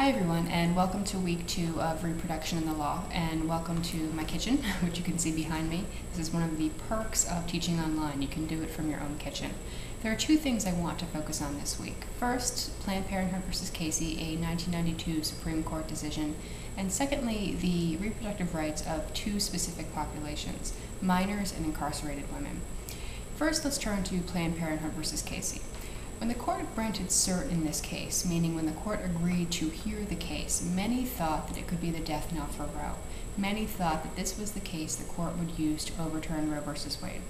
Hi everyone, and welcome to week 2 of Reproduction in the Law, and welcome to my kitchen, which you can see behind me. This is one of the perks of teaching online. You can do it from your own kitchen. There are two things I want to focus on this week. First, Planned Parenthood v. Casey, a 1992 Supreme Court decision, and secondly, the reproductive rights of two specific populations, minors and incarcerated women. First, let's turn to Planned Parenthood v. Casey. When the court granted cert in this case, meaning when the court agreed to hear the case, many thought that it could be the death knell for Roe. Many thought that this was the case the court would use to overturn Roe v. Wade.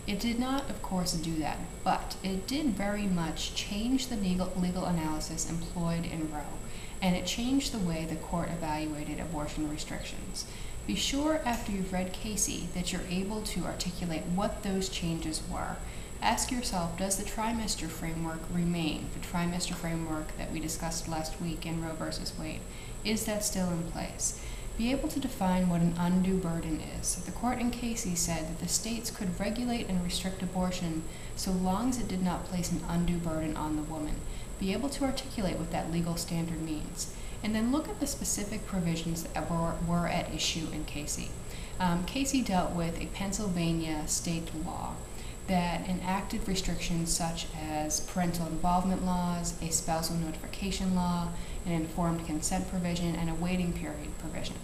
It did not, of course, do that, but it did very much change the legal analysis employed in Roe, and it changed the way the court evaluated abortion restrictions. Be sure after you've read Casey that you're able to articulate what those changes were. Ask yourself, does the trimester framework remain, the trimester framework that we discussed last week in Roe v. Wade? Is that still in place? Be able to define what an undue burden is. The court in Casey said that the states could regulate and restrict abortion so long as it did not place an undue burden on the woman. Be able to articulate what that legal standard means. And then look at the specific provisions that were at issue in Casey. Casey dealt with a Pennsylvania state law that enacted restrictions such as parental involvement laws, a spousal notification law, an informed consent provision, and a waiting period provision.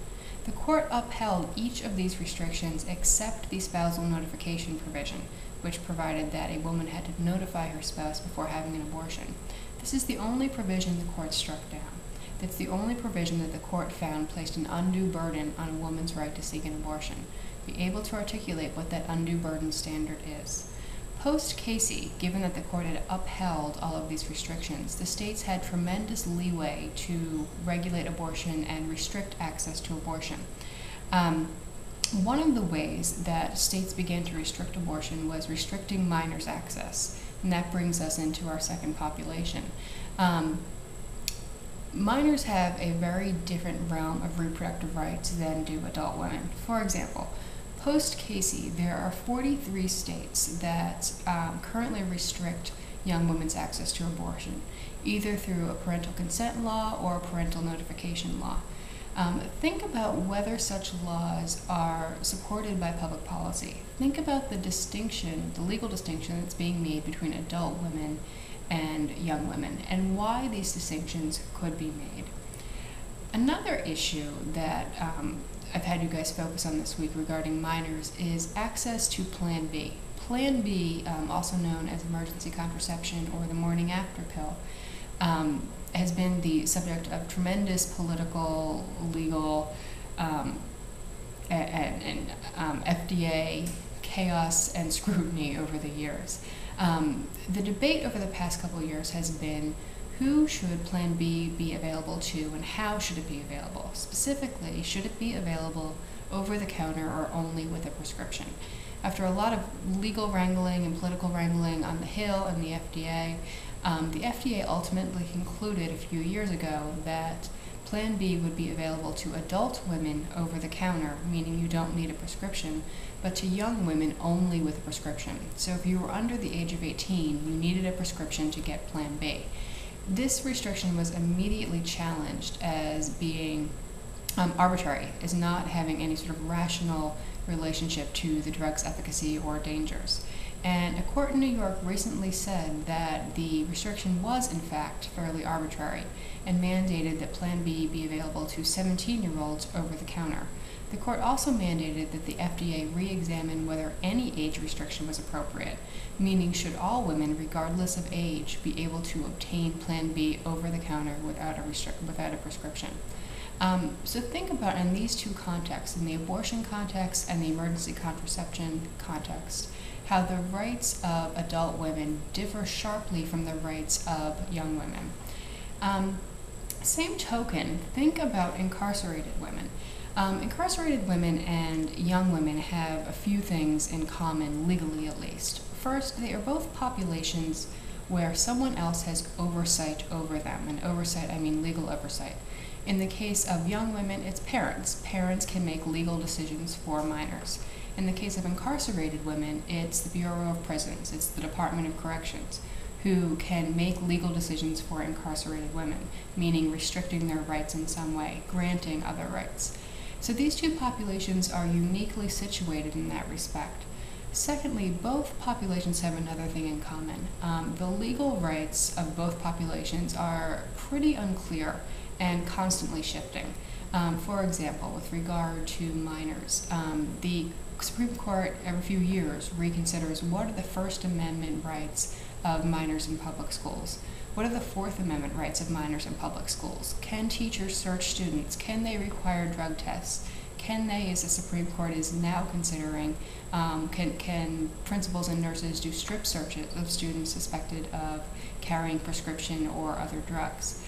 The court upheld each of these restrictions except the spousal notification provision, which provided that a woman had to notify her spouse before having an abortion. This is the only provision the court struck down. That's the only provision that the court found placed an undue burden on a woman's right to seek an abortion. Be able to articulate what that undue burden standard is. Post-Casey, given that the court had upheld all of these restrictions, the states had tremendous leeway to regulate abortion and restrict access to abortion. One of the ways that states began to restrict abortion was restricting minors' access, and that brings us into our second population. Minors have a very different realm of reproductive rights than do adult women. For example, post-Casey, there are 43 states that currently restrict young women's access to abortion, either through a parental consent law or a parental notification law. Think about whether such laws are supported by public policy. Think about the distinction, the legal distinction that's being made between adult women and young women, and why these distinctions could be made. Another issue that I've had you guys focus on this week regarding minors is access to Plan B. Plan B, also known as emergency contraception or the morning after pill, has been the subject of tremendous political, legal, and FDA chaos and scrutiny over the years. The debate over the past couple of years has been who should Plan B be available to and how should it be available? Specifically, should it be available over the counter or only with a prescription? After a lot of legal wrangling and political wrangling on the Hill and the FDA ultimately concluded a few years ago that Plan B would be available to adult women over the counter, meaning you don't need a prescription, but to young women only with a prescription. So if you were under the age of 18, you needed a prescription to get Plan B. This restriction was immediately challenged as being arbitrary, as not having any sort of rational relationship to the drug's efficacy or dangers. And a court in New York recently said that the restriction was, in fact, fairly arbitrary and mandated that Plan B be available to 17-year-olds over the counter. The court also mandated that the FDA re-examine whether any age restriction was appropriate, meaning should all women, regardless of age, be able to obtain Plan B over the counter without a prescription. So think about in these two contexts, in the abortion context and the emergency contraception context, how the rights of adult women differ sharply from the rights of young women. Same token, think about incarcerated women. Incarcerated women and young women have a few things in common, legally at least. First, they are both populations where someone else has oversight over them. And oversight, I mean legal oversight. In the case of young women, it's parents. Parents can make legal decisions for minors. In the case of incarcerated women, it's the Bureau of Prisons, it's the Department of Corrections, who can make legal decisions for incarcerated women, meaning restricting their rights in some way, granting other rights. So these two populations are uniquely situated in that respect. Secondly, both populations have another thing in common. The legal rights of both populations are pretty unclear and constantly shifting. For example, with regard to minors, the Supreme Court every few years reconsiders what are the First Amendment rights of minors in public schools. What are the Fourth Amendment rights of minors in public schools? Can teachers search students? Can they require drug tests? Can they, as the Supreme Court is now considering, can principals and nurses do strip searches of students suspected of carrying prescription or other drugs?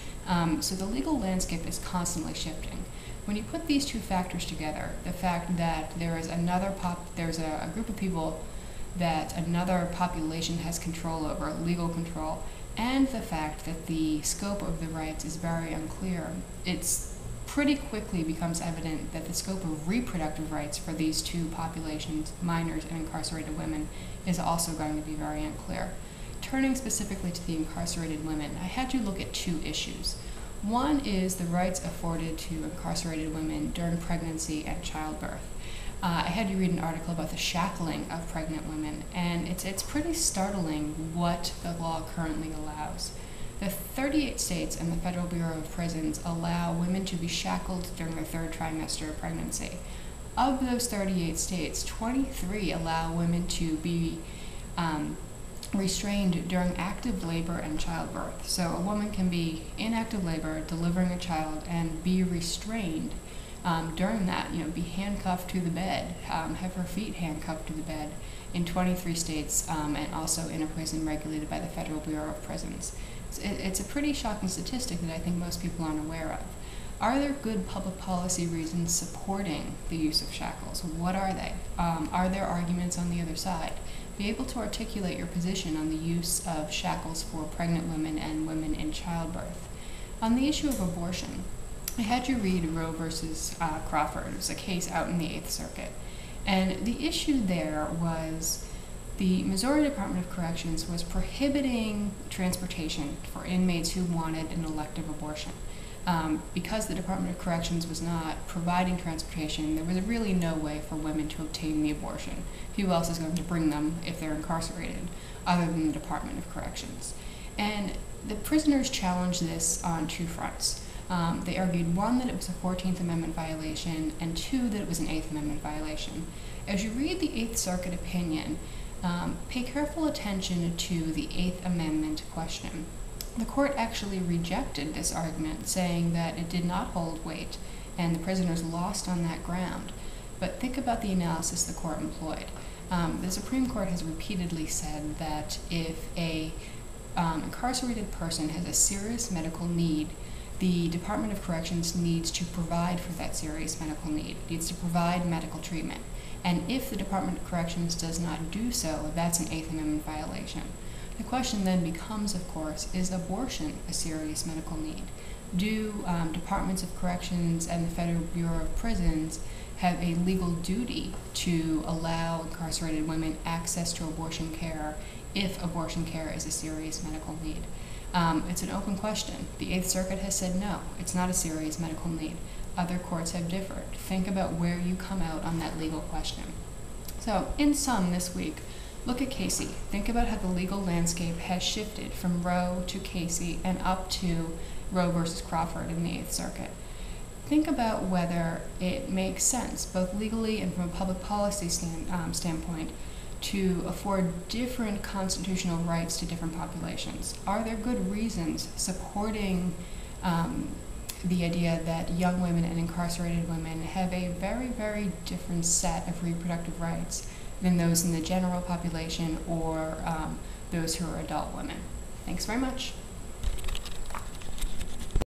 So the legal landscape is constantly shifting. When you put these two factors together, the fact that there's a group of people that another population has control over, legal control, and the fact that the scope of the rights is very unclear, it's pretty quickly becomes evident that the scope of reproductive rights for these two populations, minors and incarcerated women, is also going to be very unclear. Turning specifically to the incarcerated women, I had to look at two issues. One is the rights afforded to incarcerated women during pregnancy and childbirth. I had to read an article about the shackling of pregnant women, and it's pretty startling what the law currently allows. The 38 states and the Federal Bureau of Prisons allow women to be shackled during their third trimester of pregnancy. Of those 38 states, 23 allow women to be restrained during active labor and childbirth. So a woman can be in active labor, delivering a child, and be restrained during that, be handcuffed to the bed, have her feet handcuffed to the bed in 23 states, and also in a prison regulated by the Federal Bureau of Prisons. It's a pretty shocking statistic that I think most people aren't aware of. Are there good public policy reasons supporting the use of shackles? What are they? Are there arguments on the other side? Be able to articulate your position on the use of shackles for pregnant women and women in childbirth. On the issue of abortion, I had you read Roe versus Crawford. It was a case out in the Eighth Circuit. And the issue there was the Missouri Department of Corrections was prohibiting transportation for inmates who wanted an elective abortion. Because the Department of Corrections was not providing transportation, there was really no way for women to obtain the abortion. Who else is going to bring them if they're incarcerated, other than the Department of Corrections? And the prisoners challenged this on two fronts. They argued, one, that it was a 14th Amendment violation, and two, that it was an 8th Amendment violation. As you read the 8th Circuit opinion, pay careful attention to the 8th Amendment question. The court actually rejected this argument, saying that it did not hold weight, and the prisoners lost on that ground. But think about the analysis the court employed. The Supreme Court has repeatedly said that if a incarcerated person has a serious medical need, the Department of Corrections needs to provide for that serious medical need, needs to provide medical treatment. And if the Department of Corrections does not do so, that's an 8th Amendment violation. The question then becomes, of course, is abortion a serious medical need? Do Departments of Corrections and the Federal Bureau of Prisons have a legal duty to allow incarcerated women access to abortion care if abortion care is a serious medical need? It's an open question. The Eighth Circuit has said no, it's not a serious medical need. Other courts have differed. Think about where you come out on that legal question. So, in sum, this week, look at Casey. Think about how the legal landscape has shifted from Roe to Casey and up to Roe versus Crawford in the Eighth Circuit. Think about whether it makes sense, both legally and from a public policy standpoint, to afford different constitutional rights to different populations. Are there good reasons supporting the idea that young women and incarcerated women have a very, very different set of reproductive rights than those in the general population or those who are adult women? Thanks very much.